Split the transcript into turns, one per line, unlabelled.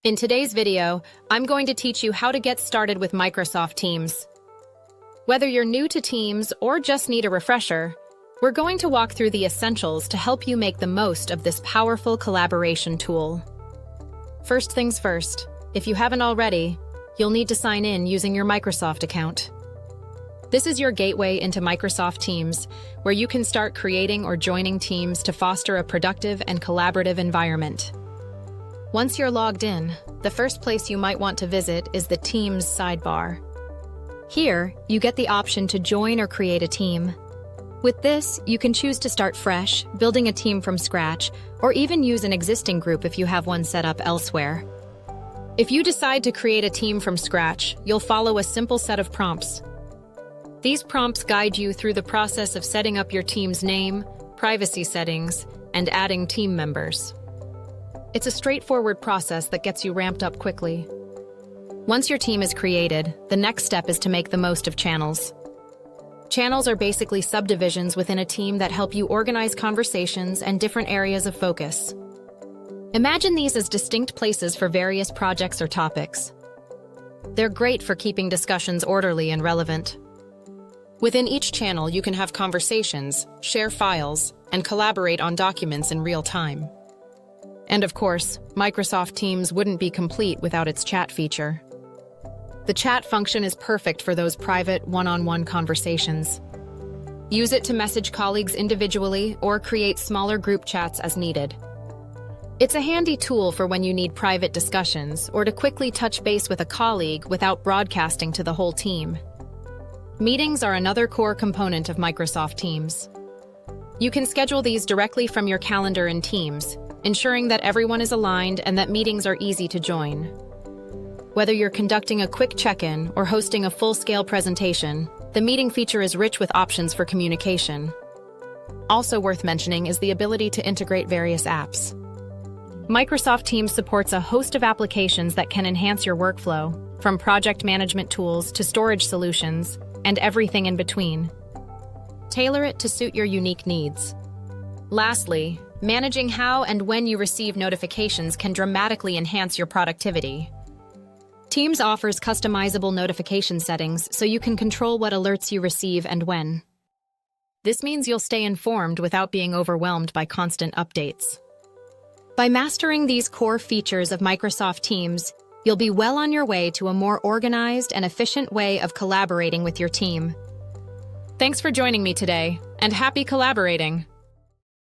In today's video, I'm going to teach you how to get started with Microsoft Teams. Whether you're new to Teams or just need a refresher, we're going to walk through the essentials to help you make the most of this powerful collaboration tool. First things first, if you haven't already, you'll need to sign in using your Microsoft account. This is your gateway into Microsoft Teams, where you can start creating or joining teams to foster a productive and collaborative environment. Once you're logged in, the first place you might want to visit is the Teams sidebar. Here, you get the option to join or create a team. With this, you can choose to start fresh, building a team from scratch, or even use an existing group if you have one set up elsewhere. If you decide to create a team from scratch, you'll follow a simple set of prompts. These prompts guide you through the process of setting up your team's name, privacy settings, and adding team members. It's a straightforward process that gets you ramped up quickly. Once your team is created, the next step is to make the most of channels. Channels are basically subdivisions within a team that help you organize conversations and different areas of focus. Imagine these as distinct places for various projects or topics. They're great for keeping discussions orderly and relevant. Within each channel, you can have conversations, share files, and collaborate on documents in real time. And of course, Microsoft Teams wouldn't be complete without its chat feature. The chat function is perfect for those private, one-on-one conversations. Use it to message colleagues individually or create smaller group chats as needed. It's a handy tool for when you need private discussions or to quickly touch base with a colleague without broadcasting to the whole team. Meetings are another core component of Microsoft Teams. You can schedule these directly from your calendar in Teams, ensuring that everyone is aligned and that meetings are easy to join. Whether you're conducting a quick check-in or hosting a full-scale presentation, the meeting feature is rich with options for communication. Also worth mentioning is the ability to integrate various apps. Microsoft Teams supports a host of applications that can enhance your workflow, from project management tools to storage solutions, and everything in between. Tailor it to suit your unique needs. Lastly, managing how and when you receive notifications can dramatically enhance your productivity. Teams offers customizable notification settings so you can control what alerts you receive and when. This means you'll stay informed without being overwhelmed by constant updates. By mastering these core features of Microsoft Teams, you'll be well on your way to a more organized and efficient way of collaborating with your team. Thanks for joining me today, and happy collaborating!